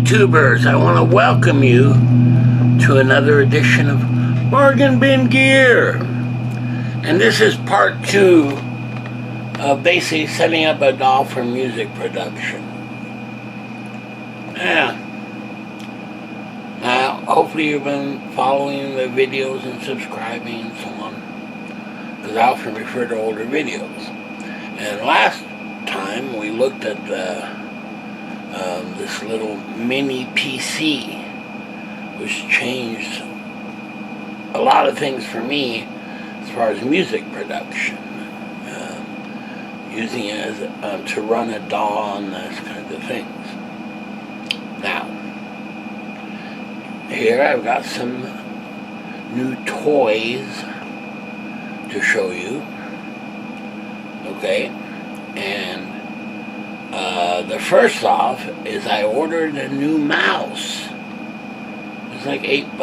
YouTubers, I want to welcome you to another edition of Bargain Bin Gear. And this is part 2 of basically setting up a DAW for music production. Hopefully you've been following the videos and subscribing and so on, because I often refer to older videos. And last time we looked at this little mini PC, which changed a lot of things for me as far as music production, using it as to run a DAW and those kinds of things. Now, here I've got some new toys to show you, okay, and the first off is I ordered a new mouse. It's like $8,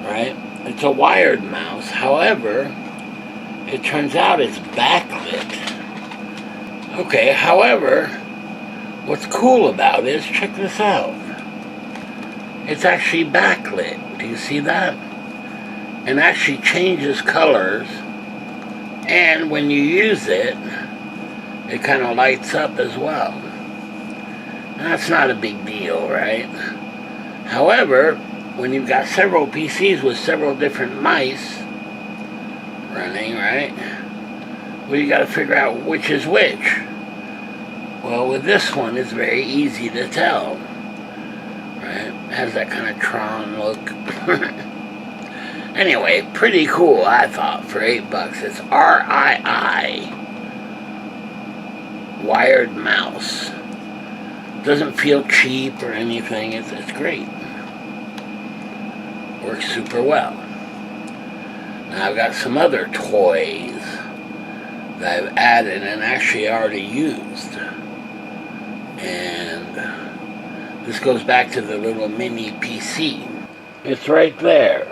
right? It's a wired mouse. However, it turns out it's backlit. Okay, however, what's cool about it is, check this out. It's actually backlit. Do you see that? And actually changes colors. And when you use it, it kind of lights up as well. That's not a big deal, right? However, when you've got several PCs with several different mice running, right? Well, you got to figure out which is which. Well, with this one, it's very easy to tell, right? It has that kind of Tron look. Anyway, pretty cool, I thought, for $8. It's RII. Wired mouse. Doesn't feel cheap or anything. It's great. Works super well. Now I've got some other toys that I've added and actually already used. And this goes back to the little mini PC. It's right there.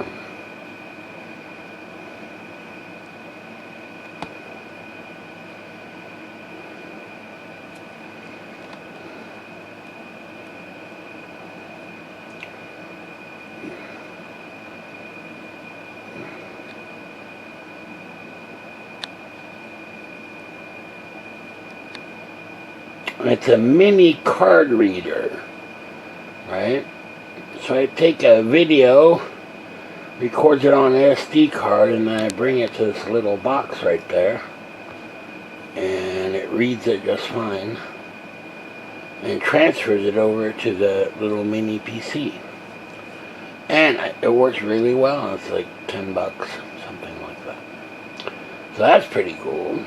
It's a mini card reader, right? So I take a video, records it on an SD card, and then I bring it to this little box right there, and it reads it just fine, and transfers it over to the little mini PC. And it works really well. It's like $10, something like that. So that's pretty cool.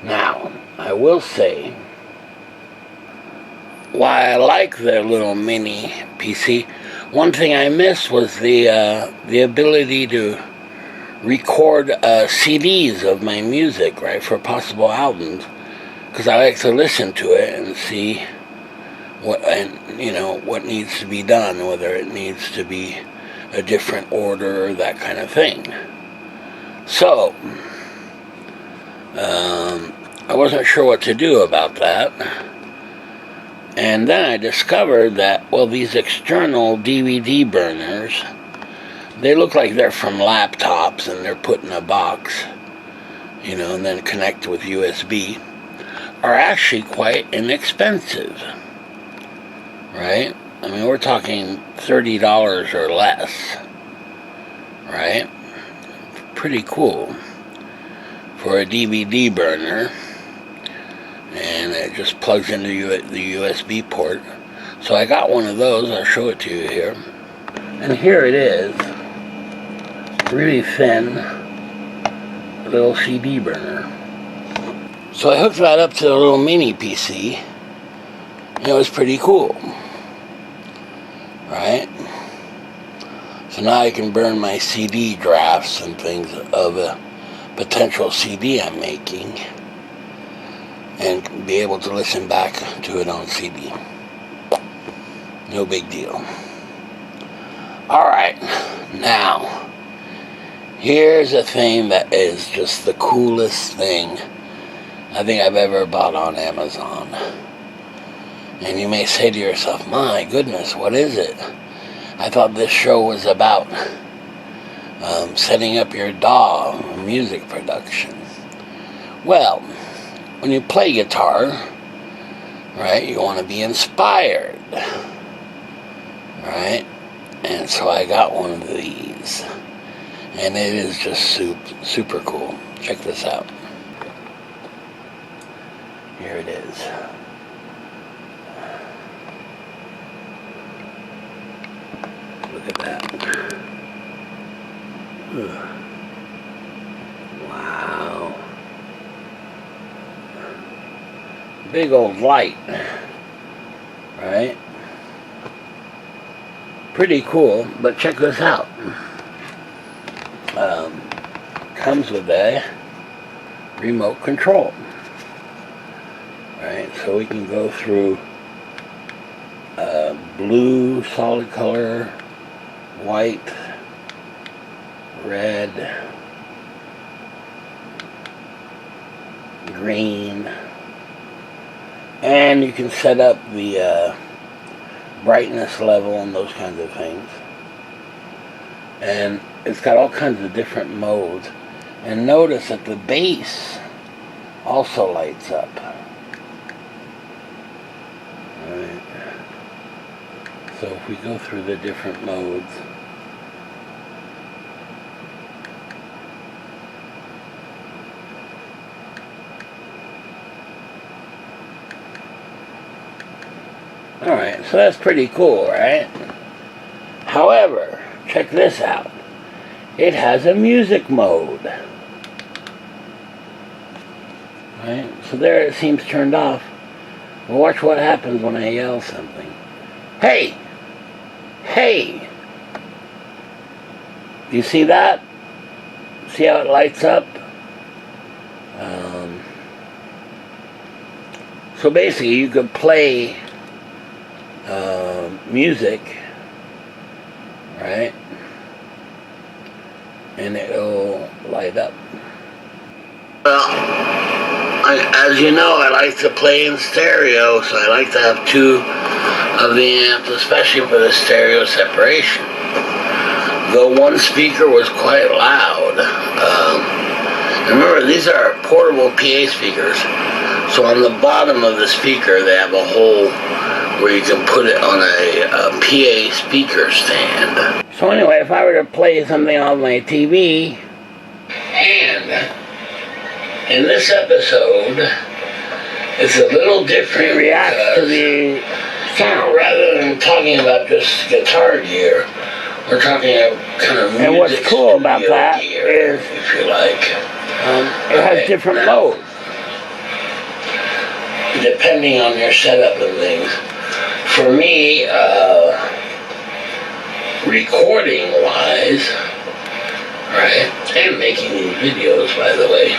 Now, I will say, while I like the little mini PC, one thing I missed was the ability to record CDs of my music, right, for possible albums, because I like to listen to it and see what needs to be done, whether it needs to be a different order, that kind of thing. So I wasn't sure what to do about that. And then I discovered that, well, these external DVD burners, they look like they're from laptops and they're put in a box, and then connect with USB, are actually quite inexpensive, right? I mean, we're talking $30 or less, right? Pretty cool for a DVD burner. And it just plugs into the USB port. So I got one of those. I'll show it to you here. And here it is. really thin little CD burner. So I hooked that up to a little mini PC, and it was pretty cool, right? So now I can burn my CD drafts and things of a potential CD I'm making and be able to listen back to it on CD. No big deal. Alright, now, here's a thing that is just the coolest thing I think I've ever bought on Amazon. And you may say to yourself, my goodness, what is it? I thought this show was about setting up your DAW, music production. Well, when you play guitar, right, you want to be inspired, right? And so I got one of these, and it is just super cool. Check this out. Here it is. Look at that. Ugh. Wow. Big old light, right? Pretty cool, but check this out. Comes with a remote control, right? So we can go through blue, solid color, white, red, green, and you can set up the brightness level and those kinds of things. And it's got all kinds of different modes. And notice that the bass also lights up. Alright. So if we go through the different modes, alright, so that's pretty cool, right? However, check this out. It has a music mode. Right? So there it seems turned off. Well, watch what happens when I yell something. Hey! Hey! Do you see that? See how it lights up? So basically you could play music, right? And it'll light up. Well, as you know, I like to play in stereo, so I like to have two of the amps, especially for the stereo separation. Though one speaker was quite loud. Remember, these are portable PA speakers, so on the bottom of the speaker they have a hole where you can put it on a PA speaker stand. So anyway, if I were to play something on my TV, and in this episode, it's a little different. It reacts to the sound. Rather than talking about just guitar gear, we're talking about kind of music. And what's cool about that gear, is, if you like, it has different modes depending on your setup and things. For me, recording-wise, right, and making these videos, by the way,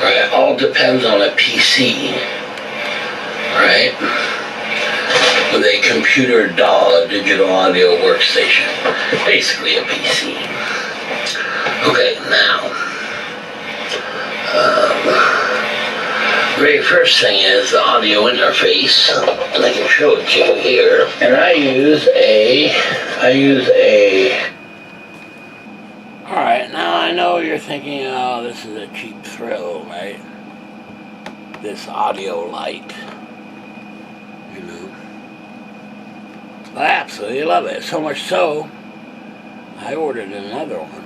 right, all depends on a PC, right, with a computer DAW, a digital audio workstation, basically a PC. Okay, now, very first thing is the audio interface, and I can show it to you here. And I use a Alright, now I know you're thinking, oh, this is a cheap thrill, right? This audio light. You know. I absolutely love it. So much so, I ordered another one.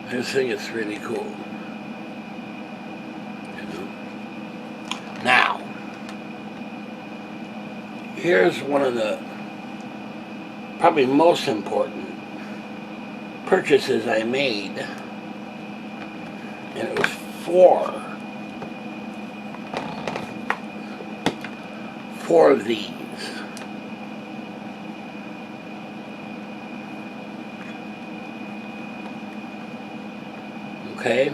I just think it's really cool. You know? Now, here's one of the probably most important purchases I made, and it was four of these. Okay,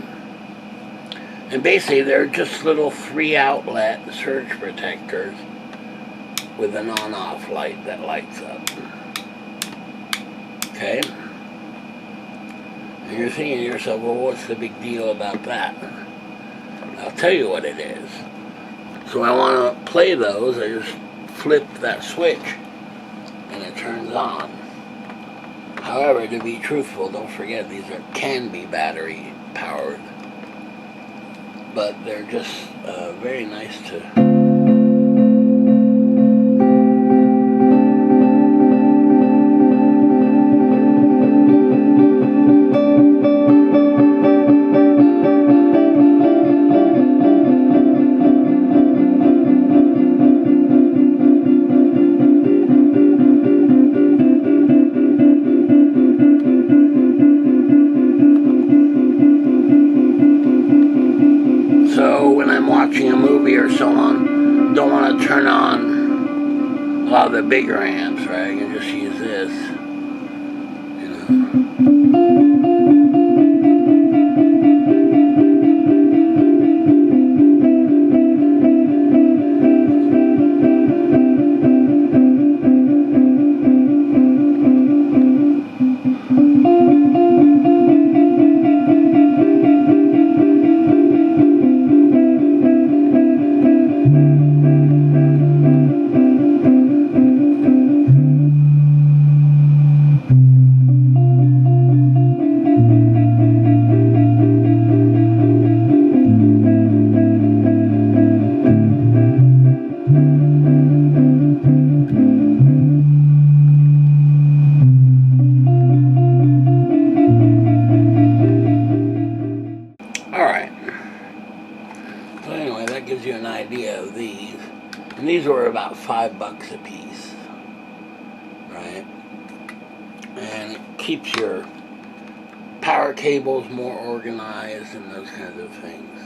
and basically they're just little 3-outlet surge protectors with an on-off light that lights up. Okay, and you're thinking to yourself, well, what's the big deal about that? I'll tell you what it is. So I want to play those. I just flip that switch and it turns on. However, to be truthful, don't forget these can be battery powered, but they're just very nice to. So when I'm watching a movie or so on, don't want to turn on a lot of the bigger amps, right? I can just use this, you know. Gives you an idea of these, and these were about $5 a piece, right? And it keeps your power cables more organized and those kinds of things.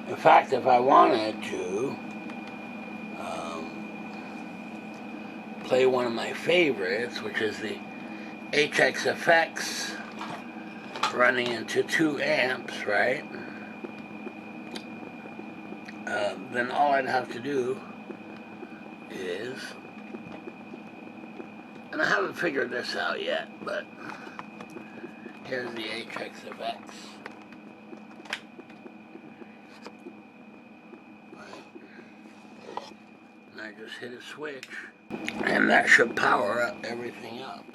In fact, if I wanted to play one of my favorites, which is the HX Effects running into 2 amps, right? Then all I'd have to do is, and I haven't figured this out yet, but here's the HX Effects. Right. And I just hit a switch, and that should power up everything up.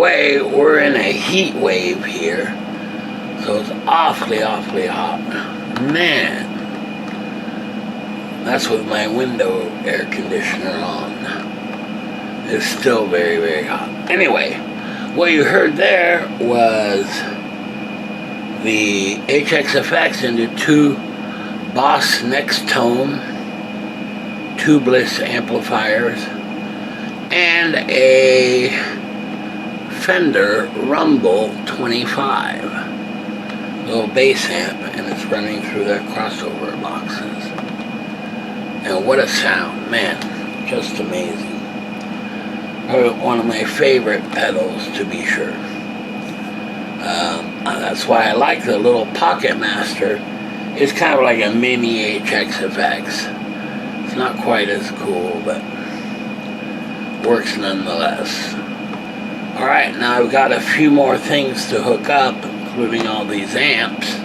way, we're in a heat wave here, so it's awfully, awfully hot. Man, that's with my window air conditioner on. It's still very, very hot. Anyway, what you heard there was the HXFX into two Boss Next Tone tubeless amplifiers and a Fender Rumble 25 little bass amp, and it's running through their crossover boxes. And what a sound, man, just amazing. One of my favorite pedals, to be sure. That's why I like the little Pocket Master. It's kind of like a mini HXFX. It's not quite as cool, but works nonetheless. Alright, now I've got a few more things to hook up, including all these amps.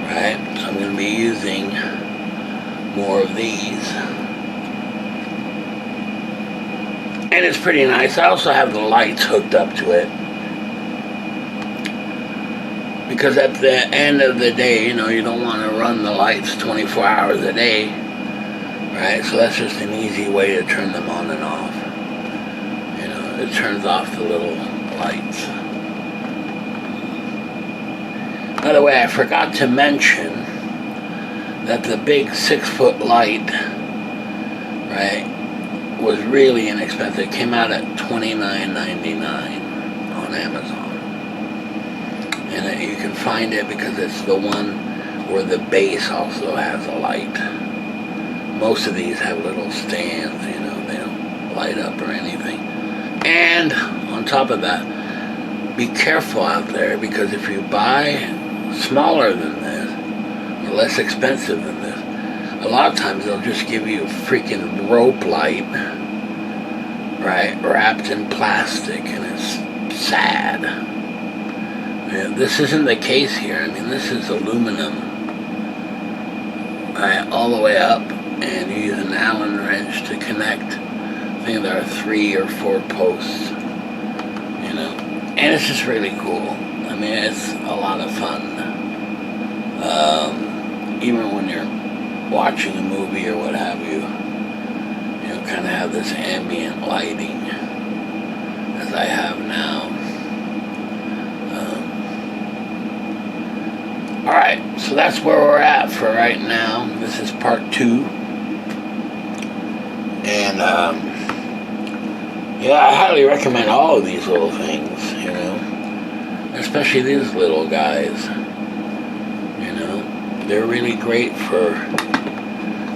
Right, so I'm going to be using more of these. And it's pretty nice. I also have the lights hooked up to it. Because at the end of the day, you know, you don't want to run the lights 24 hours a day. Right? So that's just an easy way to turn them on and off. You know, it turns off the little lights. By the way, I forgot to mention that the big 6-foot light, right, was really inexpensive. It came out at $29.99 on Amazon. And you can find it because it's the one where the bass also has a light. Most of these have little stands, you know, they don't light up or anything. And on top of that, be careful out there, because if you buy smaller than this, or less expensive than this, a lot of times they'll just give you a freaking rope light, right, wrapped in plastic, and it's sad. Yeah, this isn't the case here. I mean, this is aluminum, right, all the way up, and you use an Allen wrench to connect. I think there are 3 or 4 posts, you know, and it's just really cool. I mean, it's a lot of fun. Even when you're watching a movie or what have you, you know, kind of have this ambient lighting, as I have now. Alright, so that's where we're at for right now. This is part 2. And, yeah, I highly recommend all of these little things, you know. Especially these little guys. You know, they're really great for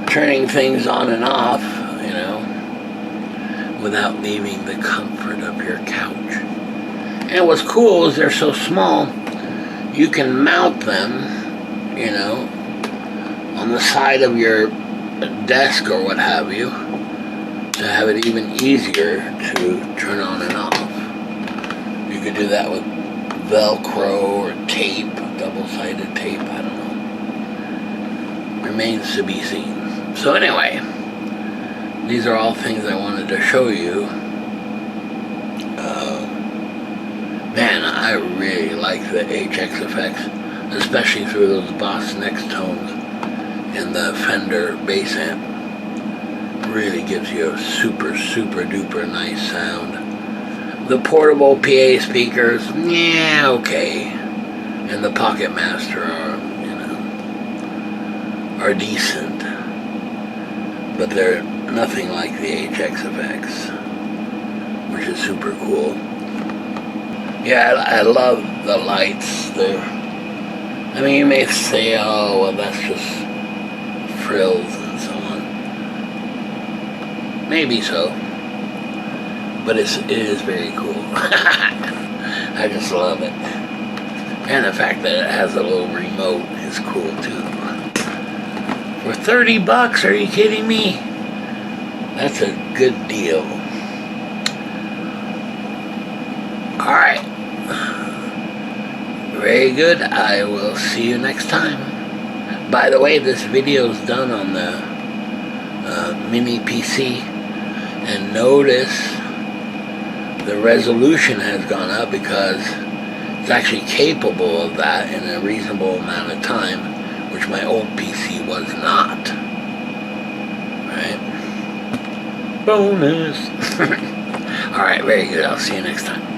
turning things on and off, you know, without leaving the comfort of your couch. And what's cool is they're so small, you can mount them, you know, on the side of your desk or what have you, to have it even easier to turn on and off. You could do that with Velcro or tape, double-sided tape, I don't know. Remains to be seen. So anyway, these are all things I wanted to show you. Man, I really like the HXFX, especially through those Boss Next Tones and the Fender bass amp. Really gives you a super, super duper nice sound. The portable PA speakers, yeah, okay. And the Pocket Master are, you know, are decent. But they're nothing like the HXFX, which is super cool. Yeah, I love the lights. I mean, you may say, oh, well, that's just frills and so on. Maybe so. But it is very cool. I just love it. And the fact that it has a little remote is cool, too. For $30, are you kidding me? That's a good deal. Alright. Very good. I will see you next time. By the way, this video is done on the mini PC. And notice the resolution has gone up because it's actually capable of that in a reasonable amount of time, which my old PC was not. Right? Bonus! Alright, very good. I'll see you next time.